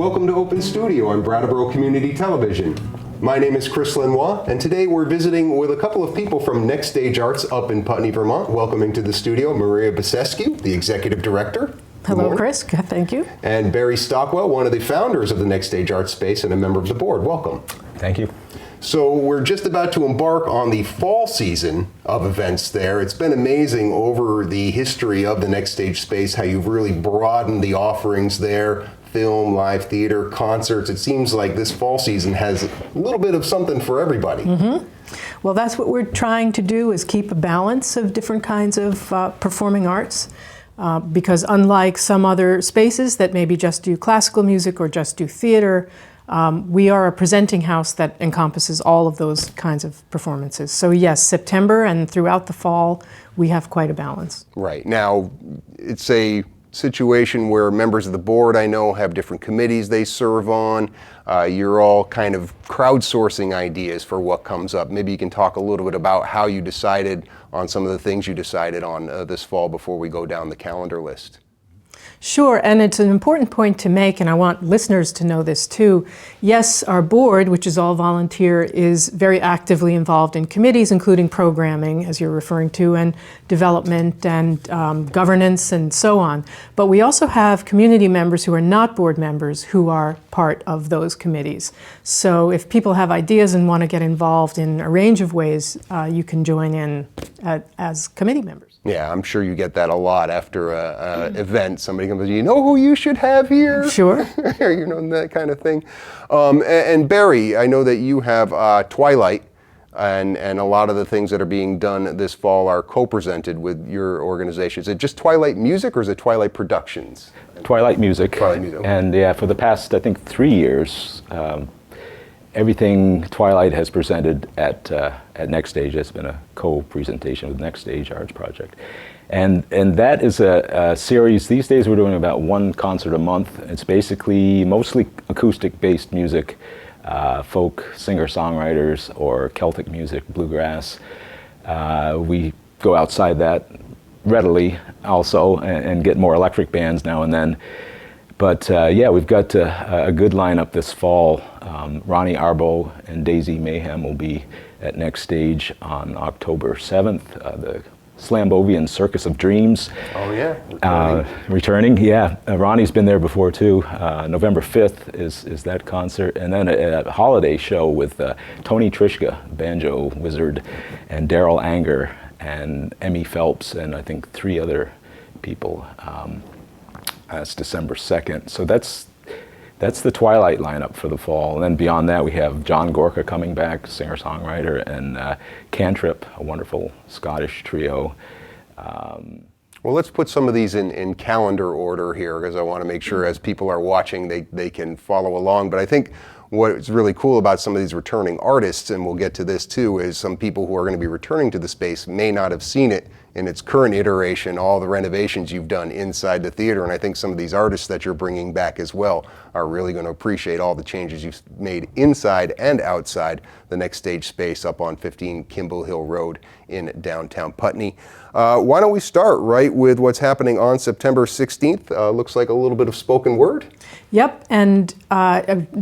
Welcome to Open Studio on Brattleboro Community Television. My name is Chris Lenois, and today we're visiting with a couple of people from Next Stage Arts up in Putney, Vermont. Welcoming to the studio, Maria Basescu, the Executive Director. Hello, Chris. Thank you. And Barry Stockwell, one of the founders of the Next Stage Arts Space and a member of the board. Welcome. Thank you. So we're just about to embark on the fall season of events there. It's been amazing over the history of the Next Stage Space, how you've really broadened the offerings there. Film, live theater, concerts. It seems like this fall season has a little bit of something for everybody. Mm-hmm. Well, that's what we're trying to do, is keep a balance of different kinds of performing arts. Because unlike some other spaces that maybe just do classical music or just do theater, we are a presenting house that encompasses all of those kinds of performances. So yes, September and throughout the fall, we have quite a balance. Right. Now, it's a situation where members of the board, I know, have different committees they serve on. You're all kind of crowdsourcing ideas for what comes up. Maybe you can talk a little bit about how you decided on some of the things you decided on this fall before we go down the calendar list. Sure, and it's an important point to make, and I want listeners to know this too. Yes, our board, which is all volunteer, is very actively involved in committees, including programming, as you're referring to, and development and governance and so on. But we also have community members who are not board members who are part of those committees. So if people have ideas and want to get involved in a range of ways, you can join in as committee members. Yeah, I'm sure you get that a lot after an event. Somebody comes, you know who you should have here? Sure. You know, that kind of thing. And Barry, I know that you have Twilight, and a lot of the things that are being done this fall are co-presented with your organization. Is it just Twilight Music or is it Twilight Productions? Twilight Music. Twilight Music. And yeah, for the past, I think, 3 years, everything Twilight has presented at Next Stage has been a co-presentation with Next Stage Arts Project. And that is a series. These days we're doing about one concert a month. It's basically mostly acoustic-based music, folk singer-songwriters or Celtic music, bluegrass. We go outside that readily also and get more electric bands now and then. But yeah, we've got a good lineup this fall. Ronnie Arbo and Daisy Mayhem will be at Next Stage on October 7th. The Slambovian Circus of Dreams. Oh yeah, returning. Yeah, Ronnie's been there before too. November 5th is that concert, and then a holiday show with Tony Trishka, banjo wizard, and Daryl Anger, and Emmy Phelps, and I think 3 other people. That's December 2nd. So that's the Twilight lineup for the fall. And then beyond that, we have John Gorka coming back, singer-songwriter, and Cantrip, a wonderful Scottish trio. Well, let's put some of these in calendar order here, because I want to make sure as people are watching, they can follow along. But I think what's really cool about some of these returning artists, and we'll get to this too, is some people who are going to be returning to the space may not have seen it in its current iteration, all the renovations you've done inside the theater. And I think some of these artists that you're bringing back as well are really going to appreciate all the changes you've made inside and outside the Next Stage Space up on 15 Kimball Hill Road in downtown Putney. Why don't we start right with what's happening on September 16th? Looks like a little bit of spoken word. Yep, and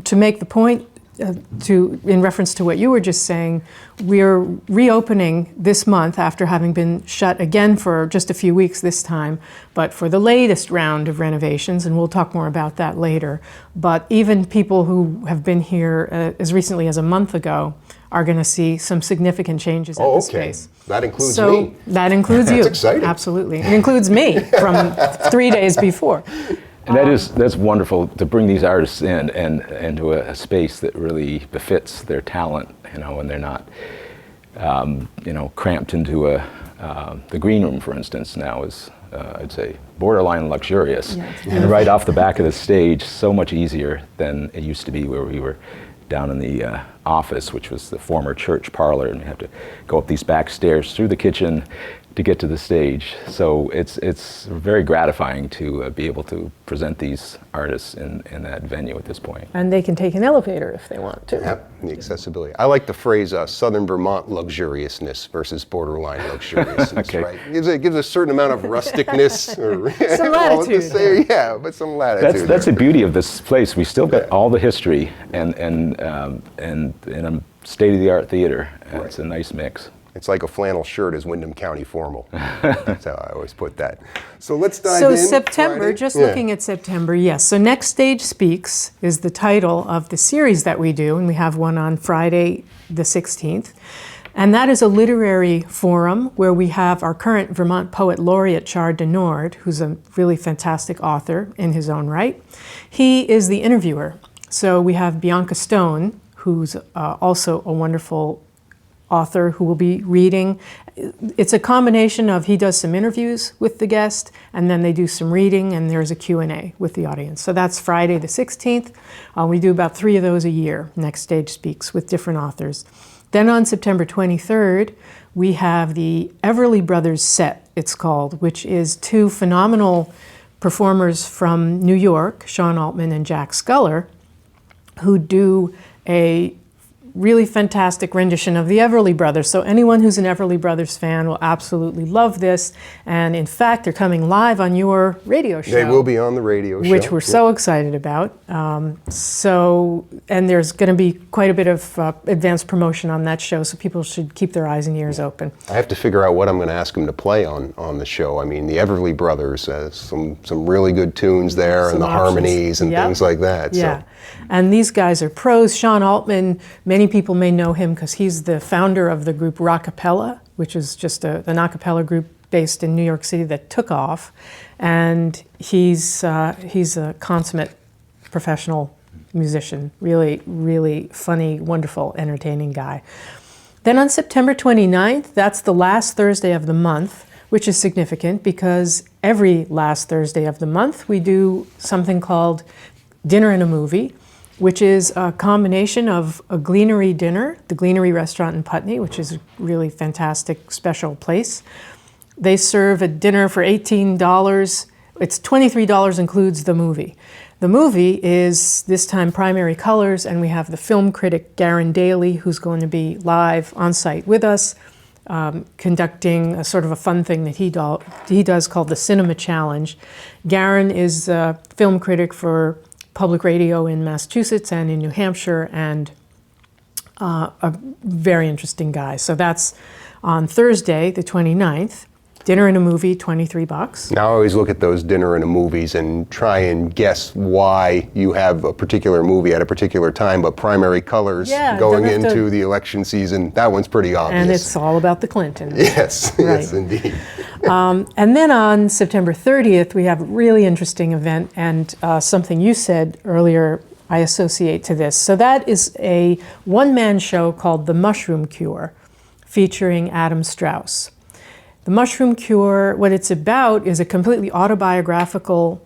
to make the point, in reference to what you were just saying, we're reopening this month after having been shut again for just a few weeks this time, but for the latest round of renovations, and we'll talk more about that later. But even people who have been here as recently as a month ago are going to see some significant changes at the space. That includes me. That includes you. That's exciting. Absolutely. It includes me from 3 days before. And that's wonderful to bring these artists in and into a space that really befits their talent, you know, and they're not, you know, cramped into the green room, for instance, now is, I'd say, borderline luxurious. Yeah, and right off the back of the stage, so much easier than it used to be where we were down in the office, which was the former church parlor, and we have to go up these back stairs through the kitchen to get to the stage. So it's very gratifying to be able to present these artists in that venue at this point. And they can take an elevator if they want to. Yep, the accessibility. I like the phrase Southern Vermont luxuriousness versus borderline luxuriousness, Okay. right? It gives a certain amount of rusticness. Or, Some well, to latitude. say, yeah, but some latitude. That's the there. beauty of this place. We still got all the history and a state-of-the-art theater. And It's a nice mix. It's like a flannel shirt is Windham County formal. That's how I always put that. So let's dive So in. September, Friday. just Yeah. looking at September, yes. So Next Stage Speaks is the title of the series that we do, and we have one on Friday the 16th. And that is a literary forum where we have our current Vermont Poet Laureate, Char Denord, who's a really fantastic author in his own right. He is the interviewer. So we have Bianca Stone, who's also a wonderful author who will be reading. It's a combination of he does some interviews with the guest, and then they do some reading, and there's a Q&A with the audience. So that's Friday the 16th. We do about 3 of those a year, Next Stage Speaks, with different authors. Then on September 23rd, we have the Everly Brothers Set, it's called, which is 2 phenomenal performers from New York, Sean Altman and Jack Sculler, who do a really fantastic rendition of the Everly Brothers. So anyone who's an Everly Brothers fan will absolutely love this. And in fact, they're coming live on your radio show. They will be on the radio show. Which we're so excited about. And there's going to be quite a bit of advanced promotion on that show, so people should keep their eyes and ears open. I have to figure out what I'm going to ask them to play on the show. I mean, the Everly Brothers, some really good tunes there, and the options. harmonies and Yep. things like that. Yeah. So. And these guys are pros. Sean Altman, many people may know him because he's the founder of the group Rockapella, which is just an a cappella group based in New York City that took off. And he's a consummate professional musician, really, really funny, wonderful, entertaining guy. Then on September 29th, that's the last Thursday of the month, which is significant because every last Thursday of the month we do something called Dinner and a Movie, which is a combination of a Gleanery dinner, the Gleanery restaurant in Putney, which is a really fantastic, special place. They serve a dinner for $18. It's $23 includes the movie. The movie is this time Primary Colors, and we have the film critic Garen Daly, who's going to be live on site with us, conducting a sort of a fun thing that he does called the Cinema Challenge. Garen is a film critic for public radio in Massachusetts and in New Hampshire, and a very interesting guy. So that's on Thursday, the 29th. Dinner and a movie, $23. Now I always look at those dinner and a movies and try and guess why you have a particular movie at a particular time, but Primary Colors going don't have to- into the election season, that one's pretty obvious. And it's all about the Clintons. Yes, yes indeed. And then on September 30th, we have a really interesting event, and something you said earlier I associate to this. So that is a one-man show called The Mushroom Cure, featuring Adam Strauss. The Mushroom Cure, what it's about is a completely autobiographical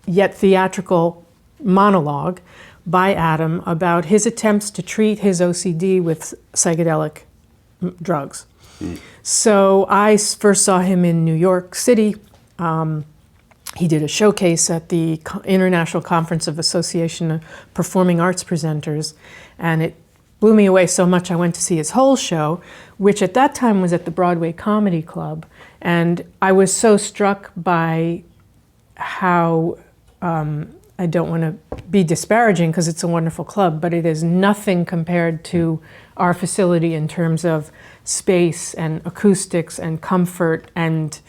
yet theatrical monologue by Adam about his attempts to treat his OCD with psychedelic drugs. So I first saw him in New York City. He did a showcase at the International Conference of Association of Performing Arts Presenters, and it blew me away so much I went to see his whole show, which at that time was at the Broadway Comedy Club. And I was so struck by how, I don't want to be disparaging because it's a wonderful club, but it is nothing compared to our facility in terms of space and acoustics and comfort and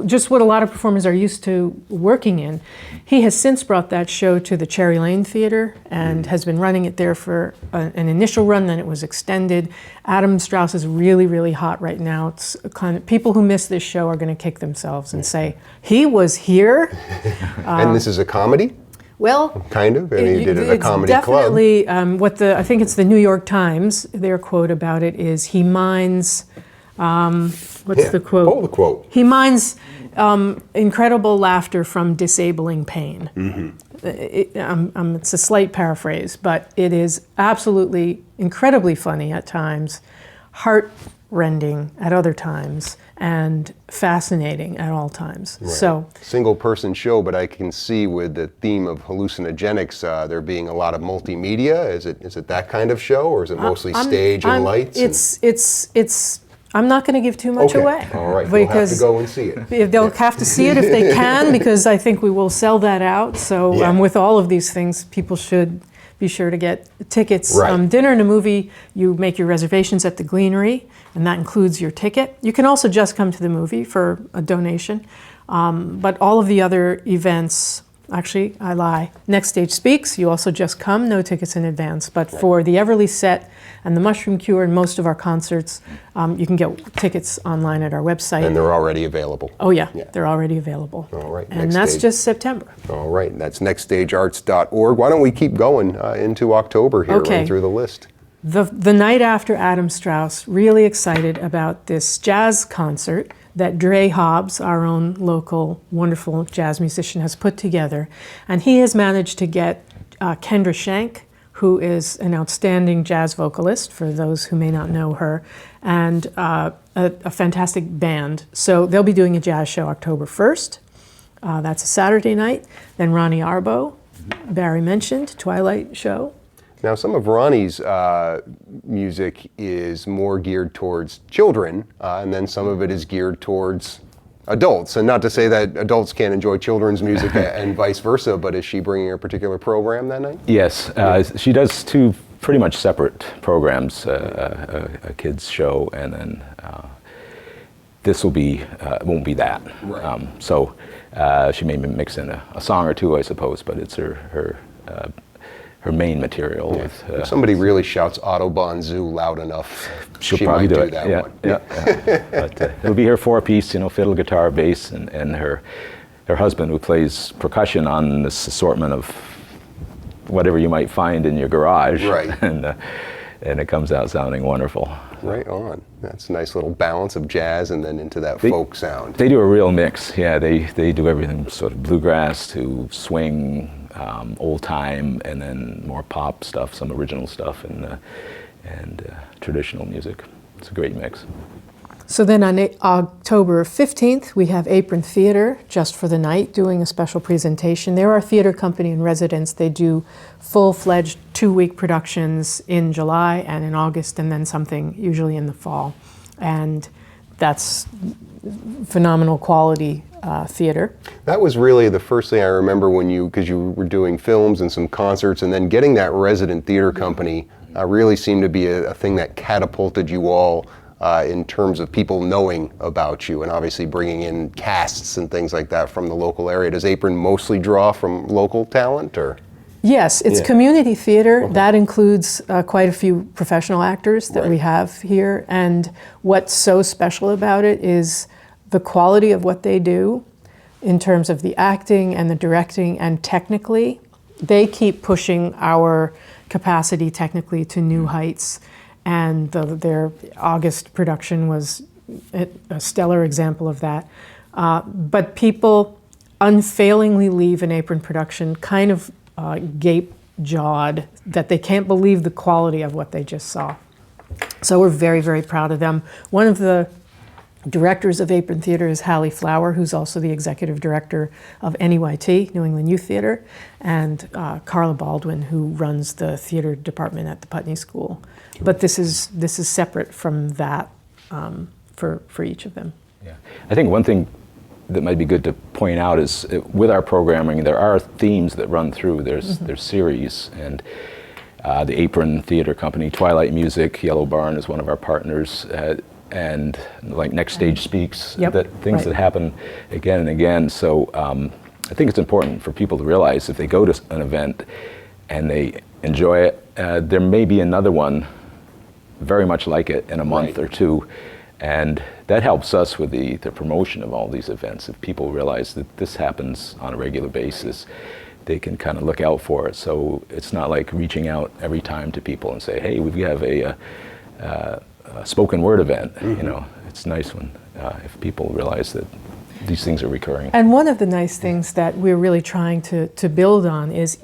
just what a lot of performers are used to working in. He has since brought that show to the Cherry Lane Theater and has been running it there for an initial run, then it was extended. Adam Strauss is really, really hot right now. It's kind of, people who miss this show are going to kick themselves and say, he was here? And this is a comedy? Well, Kind of? I mean, you did it at a comedy club. Definitely, I think it's the New York Times, their quote about it is, he minds, what's the quote? Oh, the quote. He minds incredible laughter from disabling pain. It's a slight paraphrase, but it is absolutely incredibly funny at times. heart-rending at other times and fascinating at all times. Right. So, single-person show, but I can see with the theme of hallucinogenics, there being a lot of multimedia. Is it that kind of show, or is it mostly stage and lights? It's. I'm not going to give too much away. All right. You'll have to go and see it. They'll have to see it if they can, because I think we will sell that out. So with all of these things, people should be sure to get tickets. Right. Dinner and a movie, you make your reservations at the Gleanery, and that includes your ticket. You can also just come to the movie for a donation. But all of the other events, actually, I lie. Next Stage Speaks, you also just come, no tickets in advance. But for the Everly Set and the Mushroom Cure and most of our concerts, you can get tickets online at our website. And they're already available. Oh yeah, they're already available. All right. And that's just September. All right, that's nextstagearts.org. Why don't we keep going into October here, run through the list. The night after Adam Strauss, really excited about this jazz concert that Dre Hobbs, our own local wonderful jazz musician, has put together. And he has managed to get Kendra Shank, who is an outstanding jazz vocalist, for those who may not know her, and a fantastic band. So they'll be doing a jazz show October 1st. That's a Saturday night. Then Ronnie Arbo, Barry mentioned, Twilight show. Now, some of Ronnie's music is more geared towards children, and then some of it is geared towards adults. And not to say that adults can't enjoy children's music and vice versa, but is she bringing a particular program that night? Yes, she does two pretty much separate programs, a kids show, and then this will be, won't be that. Right. So she may mix in a song or two, I suppose, but it's her main material. Yeah. With, if somebody really shouts Autobahn Zoo loud enough, she'll she probably might do that one. Yeah. But it'll be her four-piece, fiddle, guitar, bass, and her husband, who plays percussion on this assortment of whatever you might find in your garage. Right. And it comes out sounding wonderful. Right on. That's a nice little balance of jazz and then into that folk sound. They do a real mix. Yeah, they do everything sort of bluegrass to swing, old time, and then more pop stuff, some original stuff, and traditional music. It's a great mix. So then on October 15th, we have Apron Theater, just for the night, doing a special presentation. They're our theater company in residence. They do full-fledged 2-week productions in July and in August, and then something usually in the fall. And that's phenomenal quality theater. That was really the first thing I remember because you were doing films and some concerts, and then getting that resident theater company really seemed to be a thing that catapulted you all in terms of people knowing about you, and obviously bringing in casts and things like that from the local area. Does Apron mostly draw from local talent, or? Yes, it's community theater. That includes quite a few professional actors that we have here. And what's so special about it is the quality of what they do in terms of the acting and the directing, and technically. They keep pushing our capacity technically to new heights. And their August production was a stellar example of that. But people unfailingly leave an Apron production kind of gape-jawed, that they can't believe the quality of what they just saw. So we're very, very proud of them. One of the directors of Apron Theater is Hallie Flower, who's also the executive director of NEYT, New England Youth Theater, and Carla Baldwin, who runs the theater department at the Putney School. But this is separate from that for each of them. Yeah, I think one thing that might be good to point out is with our programming, there are themes that run through. There's series, and the Apron Theater Company, Twilight Music, Yellow Barn is one of our partners, and like Next Stage Speaks, that things that happen again and again. So I think it's important for people to realize if they go to an event and they enjoy it, there may be another one very much like it in a month or two. And that helps us with the promotion of all these events. If people realize that this happens on a regular basis, they can kind of look out for it. So it's not like reaching out every time to people and say, hey, we have a spoken word event. It's nice when if people realize that these things are recurring. And one of the nice things that we're really trying to build on is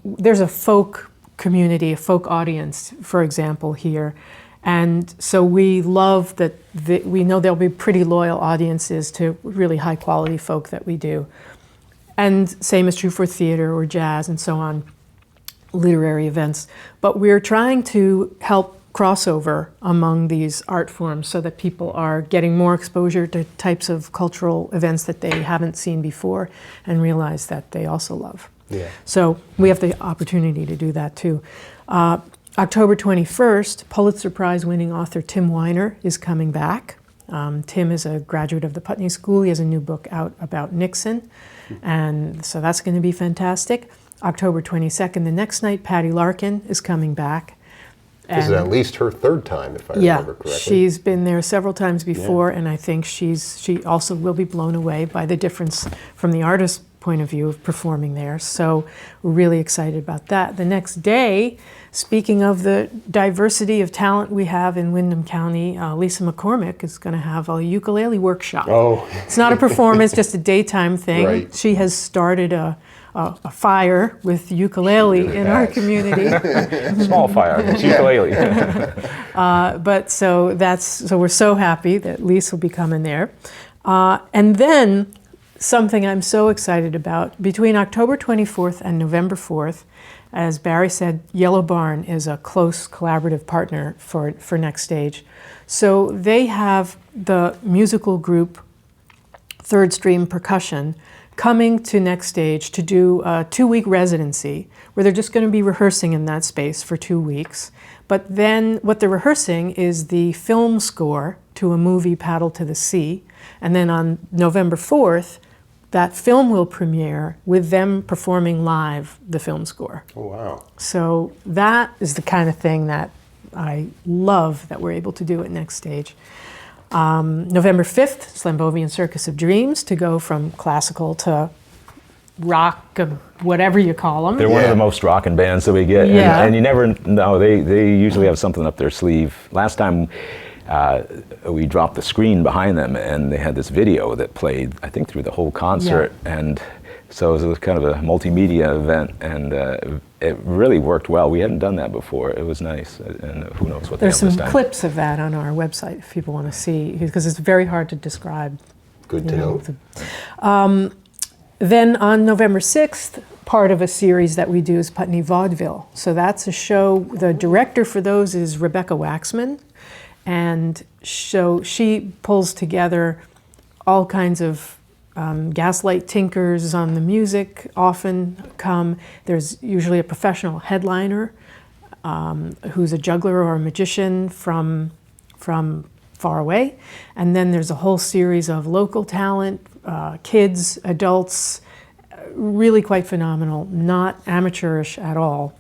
there's a folk community, a folk audience, for example, here. And so we love that, we know there'll be pretty loyal audiences to really high quality folk that we do. And same is true for theater or jazz and so on, literary events. But we're trying to help crossover among these art forms so that people are getting more exposure to types of cultural events that they haven't seen before and realize that they also love. Yeah. So we have the opportunity to do that too. October 21st, Pulitzer Prize winning author Tim Weiner is coming back. Tim is a graduate of the Putney School. He has a new book out about Nixon. And so that's going to be fantastic. October 22nd, the next night, Patty Larkin is coming back. This is at least her third time, if I remember correctly. She's been there several times before, and I think she also will be blown away by the difference from the artist's point of view of performing there. So we're really excited about that. The next day, speaking of the diversity of talent we have in Windham County, Lisa McCormick is going to have a ukulele workshop. Oh. It's not a performance, just a daytime thing. Right. She has started a fire with ukulele in our community. Small fire, it's ukulele. But so we're so happy that Lisa will be coming there. And then something I'm so excited about, between October 24th and November 4th, as Barry said, Yellow Barn is a close collaborative partner for Next Stage. So they have the musical group Third Stream Percussion coming to Next Stage to do a 2-week residency where they're just going to be rehearsing in that space for 2 weeks. But then what they're rehearsing is the film score to a movie, Paddle to the Sea. And then on November 4th, that film will premiere with them performing live the film score. Oh, wow. So that is the kind of thing that I love that we're able to do at Next Stage. November 5th, Slambovian Circus of Dreams, to go from classical to rock, whatever you call them. They're one of the most rockin' bands that we get. Yeah. And you never know, they usually have something up their sleeve. Last time we dropped the screen behind them and they had this video that played, I think, through the whole concert. Yeah. And so it was kind of a multimedia event, and it really worked well. We hadn't done that before. It was nice, and who knows what There's they have some this time. clips of that on our website if people want to see, because it's very hard to describe. Good to know. Then on November 6th, part of a series that we do is Putney Vaudeville. So that's a show, the director for those is Rebecca Waxman, and so she pulls together all kinds of gaslight tinkers on the music often come. There's usually a professional headliner who's a juggler or a magician from far away. And then there's a whole series of local talent, kids, adults, really quite phenomenal, not amateurish at all,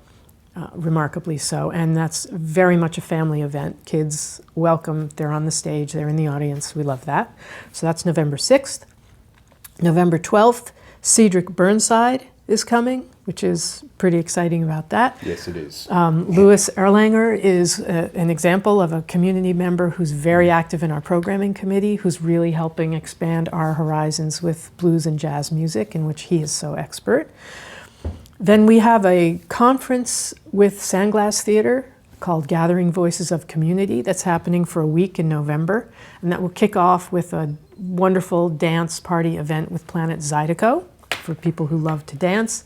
remarkably so. And that's very much a family event. Kids welcome, they're on the stage, they're in the audience, we love that. So that's November 6th. November 12th, Cedric Burnside is coming, which is pretty exciting about that. Yes, it is. Louis Erlanger is an example of a community member who's very active in our programming committee, who's really helping expand our horizons with blues and jazz music, in which he is so expert. Then we have a conference with Sandglass Theater called Gathering Voices of Community that's happening for a week in November, and that will kick off with a wonderful dance party event with Planet Zydeco for people who love to dance.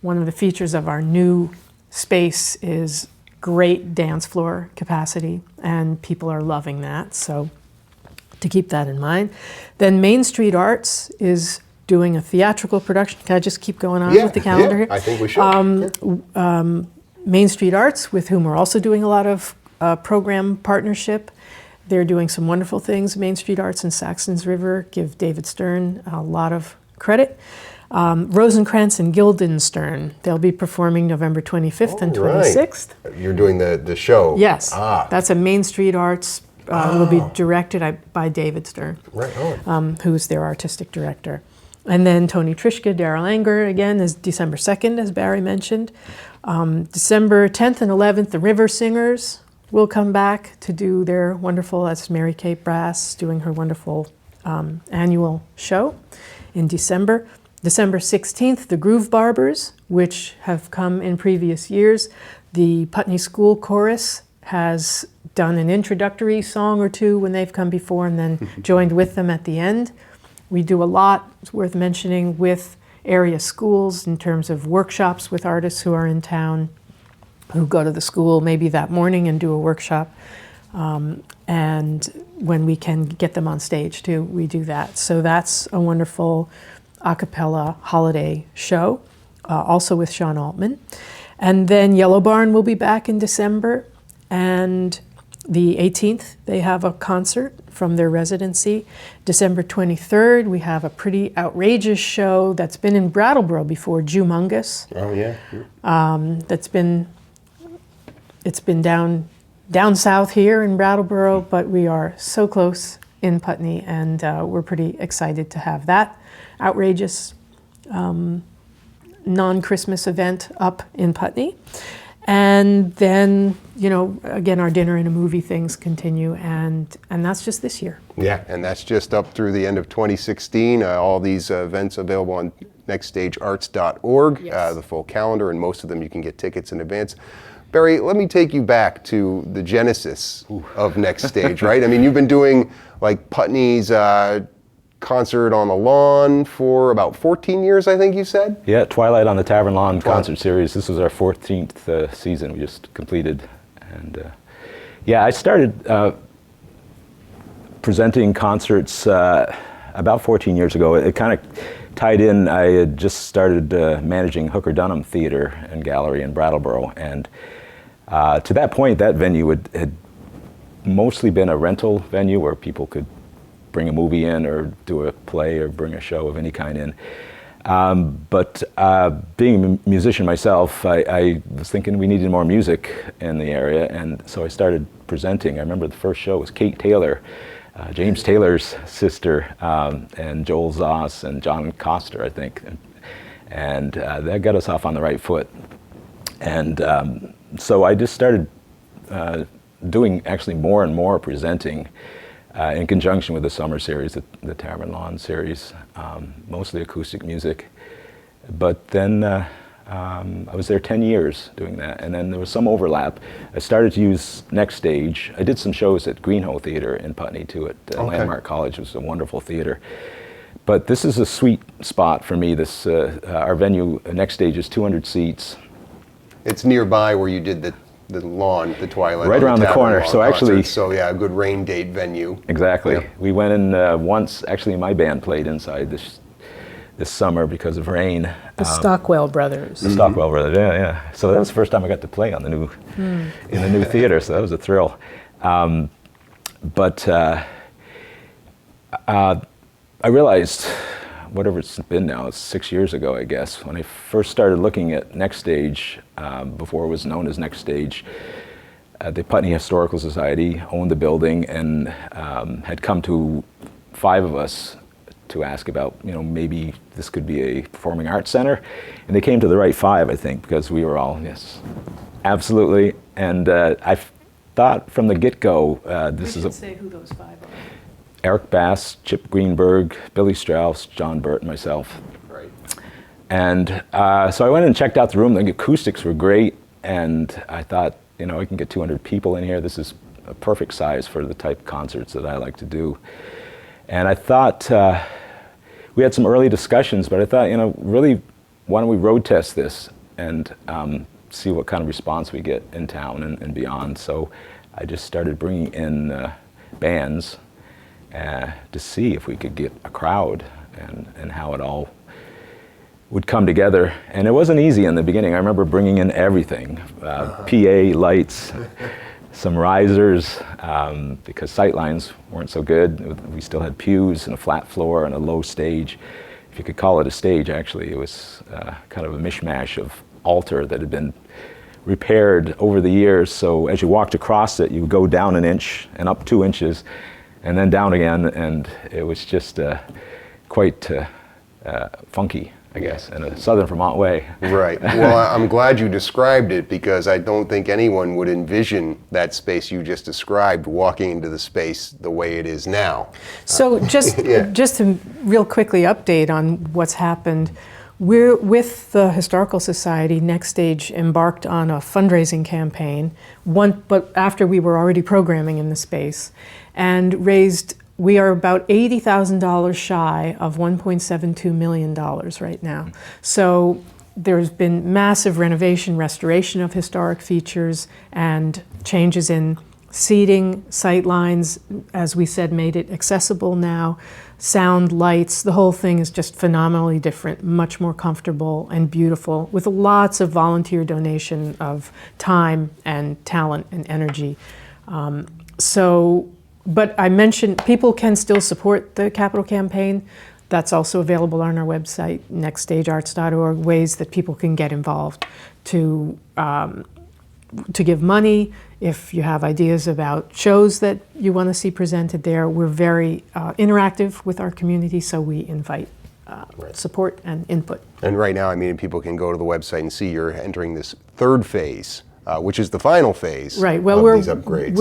One of the features of our new space is great dance floor capacity, and people are loving that, so to keep that in mind. Then Main Street Arts is doing a theatrical production. Can I just keep going on with the calendar here? I think we should. Main Street Arts, with whom we're also doing a lot of program partnership. They're doing some wonderful things. Main Street Arts and Saxon's River, give David Stern a lot of credit. Rosencrantz and Guildenstern, they'll be performing November 25th and 26th. Right. You're doing the show. Yes, that's a Main Street Arts, will be directed by David Stern, Right on. who's their artistic director. And then Tony Trischka, Daryl Anger, again, is December 2nd, as Barry mentioned. December 10th and 11th, the River Singers will come back to do their wonderful, that's Mary Kate Brass doing her wonderful annual show in December. December 16th, the Groove Barbers, which have come in previous years. The Putney School Chorus has done an introductory song or two when they've come before and then joined with them at the end. We do a lot, it's worth mentioning, with area schools in terms of workshops with artists who are in town, who go to the school maybe that morning and do a workshop. And when we can get them on stage too, we do that. So that's a wonderful a cappella holiday show, also with Sean Altman. And then Yellow Barn will be back in December, and the 18th they have a concert from their residency. December 23rd we have a pretty outrageous show that's been in Brattleboro before, Jumongous. Oh yeah. It's been down south here in Brattleboro, but we are so close in Putney, and we're pretty excited to have that outrageous non-Christmas event up in Putney. And then, again, our dinner and a movie things continue, and that's just this year. Yeah, and that's just up through the end of 2016. All these events available on nextstagearts.org, Yes. the full calendar, and most of them you can get tickets in advance. Barry, let me take you back to the genesis of Next Stage, right? I mean, you've been doing like Putney's concert on the lawn for about 14 years, I think you said? Yeah, Twilight on the Tavern Lawn concert series. This was our 14th season we just completed. And I started presenting concerts about 14 years ago. It kind of tied in. I had just started managing Hooker Dunham Theater and Gallery in Brattleboro. And to that point, that venue had mostly been a rental venue where people could bring a movie in or do a play or bring a show of any kind in. But being a musician myself, I was thinking we needed more music in the area, and so I started presenting. I remember the first show was Kate Taylor, James Taylor's sister, and Joel Zoss and John Coster, I think. And that got us off on the right foot. And so I just started doing actually more and more presenting in conjunction with the summer series, the Tavern Lawn series, mostly acoustic music. But then I was there 10 years doing that, and then there was some overlap. I started to use Next Stage. I did some shows at Greenhoe Theater in Putney too, at Landmark College. It was a wonderful theater. But this is a sweet spot for me. This our venue, Next Stage, is 200 seats. It's nearby where you did the lawn, the Twilight. Right around the corner. So actually, a good rain date venue. Exactly. Yep. We went in once. Actually, my band played inside this summer because of rain. The Stockwell brothers. The Stockwell brothers. Yeah. So that was the first time I got to play on the new in the new theater. So that was a thrill. But I realized, whatever it's been now, it's 6 years ago, I guess, when I first started looking at Next Stage, before it was known as Next Stage, the Putney Historical Society owned the building and had come to 5 of us to ask about, maybe this could be a performing arts center. And they came to the right 5, I think, because we were all, yes, absolutely. And I thought from the get-go, this is a... say who those 5 are. Eric Bass, Chip Greenberg, Billy Strauss, John Burt, and myself. Right. And so I went and checked out the room. The acoustics were great, and I thought, I can get 200 people in here. This is a perfect size for the type of concerts that I like to do. And I thought, we had some early discussions, but I thought, really, why don't we road test this and see what kind of response we get in town and beyond. So I just started bringing in bands to see if we could get a crowd and how it all would come together. And it wasn't easy in the beginning. I remember bringing in everything, PA, lights, some risers, because sightlines weren't so good. We still had pews and a flat floor and a low stage. If you could call it a stage, actually, it was kind of a mishmash of altar that had been repaired over the years. So as you walked across it, you would go down an inch and up 2 inches, and then down again, and it was just quite funky, I guess, in a Southern Vermont way. Right. Well, I'm glad you described it, because I don't think anyone would envision that space you just described walking into the space the way it is now. So just to real quickly update on what's happened, We're with the Historical Society. Next Stage embarked on a fundraising campaign, but after we were already programming in the space, and raised. We are about $80,000 shy of $1.72 million right now. So there's been massive renovation, restoration of historic features, and changes in seating, sight lines, as we said, made it accessible now. Sound, lights, the whole thing is just phenomenally different, much more comfortable and beautiful, with lots of volunteer donation of time and talent and energy. But I mentioned people can still support the capital campaign. That's also available on our website, nextstagearts.org, ways that people can get involved to give money. If you have ideas about shows that you want to see presented there, we're very interactive with our community, so we invite support and input. And right now, I mean, people can go to the website and see you're entering this third phase, which is the final phase of these upgrades.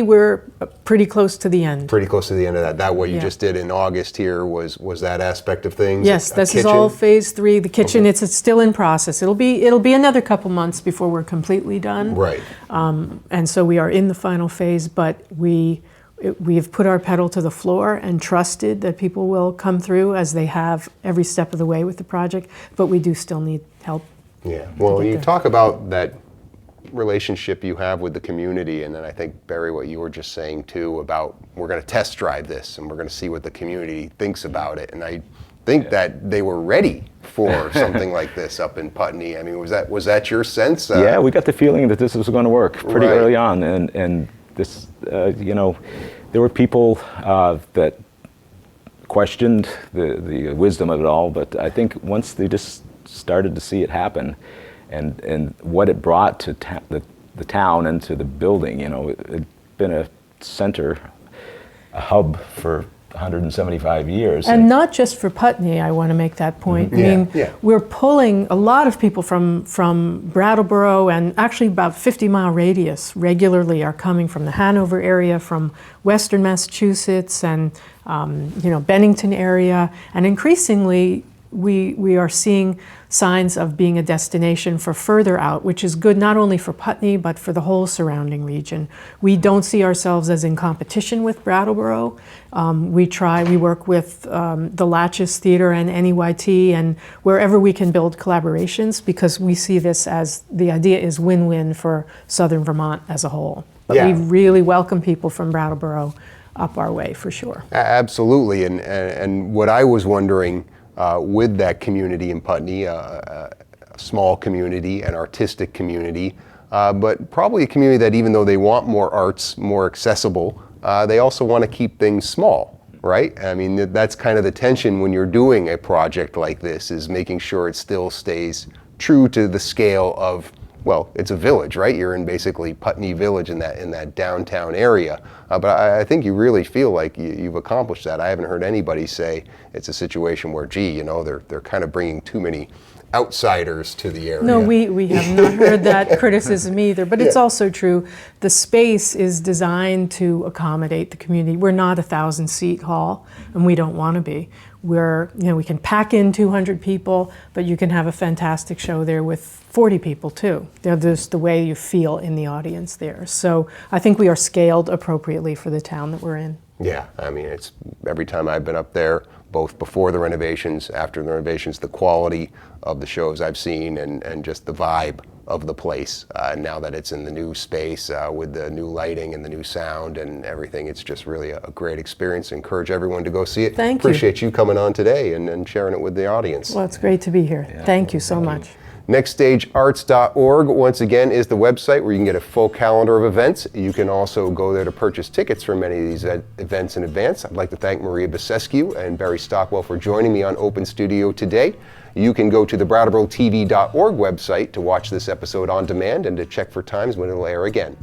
We're pretty close to the end. Pretty close to the end of that. That what you just did in August here was that aspect of things? Yes, this is all phase 3. The kitchen, it's still in process. It'll be another couple months before we're completely done. Right. And so we are in the final phase, but we've put our pedal to the floor and trusted that people will come through as they have every step of the way with the project, but we do still need help. Yeah, well, you talk about that relationship you have with the community, and then I think, Barry, what you were just saying too about we're going to test drive this and we're going to see what the community thinks about it, and I think that they were ready for something like this up in Putney. I mean, was that your sense? Yeah, we got the feeling that this was going to work pretty early on, and this, there were people that questioned the wisdom of it all, but I think once they just started to see it happen, and what it brought to the town and to the building, it'd been a center, a hub for 175 years. And not just for Putney, I want to make that point. We're pulling a lot of people from Brattleboro, and actually about 50-mile radius regularly are coming from the Hanover area, from Western Massachusetts, and Bennington area, and increasingly we are seeing signs of being a destination for further out, which is good not only for Putney, but for the whole surrounding region. We don't see ourselves as in competition with Brattleboro. We work with the Latches Theater and NEYT, and wherever we can build collaborations, because we see this as the idea is win-win for Southern Vermont as a whole. But we really welcome people from Brattleboro up our way for sure. Absolutely, and what I was wondering, with that community in Putney, a small community, an artistic community, but probably a community that, even though they want more arts, more accessible, they also want to keep things small, right? I mean, that's kind of the tension when you're doing a project like this, is making sure it still stays true to the scale of, well, it's a village, right? You're in basically Putney Village in that downtown area. But I think you really feel like you've accomplished that. I haven't heard anybody say it's a situation where, gee, they're kind of bringing too many outsiders to the area. No, we have not heard that criticism either, but it's also true. The space is designed to accommodate the community. We're not a 1,000-seat hall, and we don't want to be. We can pack in 200 people, but you can have a fantastic show there with 40 people too. There's the way you feel in the audience there. So I think we are scaled appropriately for the town that we're in. Yeah, I mean, it's every time I've been up there, both before the renovations, after the renovations, the quality of the shows I've seen, and just the vibe of the place. Now that it's in the new space with the new lighting and the new sound and everything, it's just really a great experience. I encourage everyone to go see it. Thank you. Appreciate you coming on today and sharing it with the audience. Well, it's great to be here. Thank you so much. Nextstagearts.org, once again, is the website where you can get a full calendar of events. You can also go there to purchase tickets for many of these events in advance. I'd like to thank Maria Basescu and Barry Stockwell for joining me on Open Studio today. You can go to the BrattleboroTV.org website to watch this episode on demand and to check for times when it'll air again.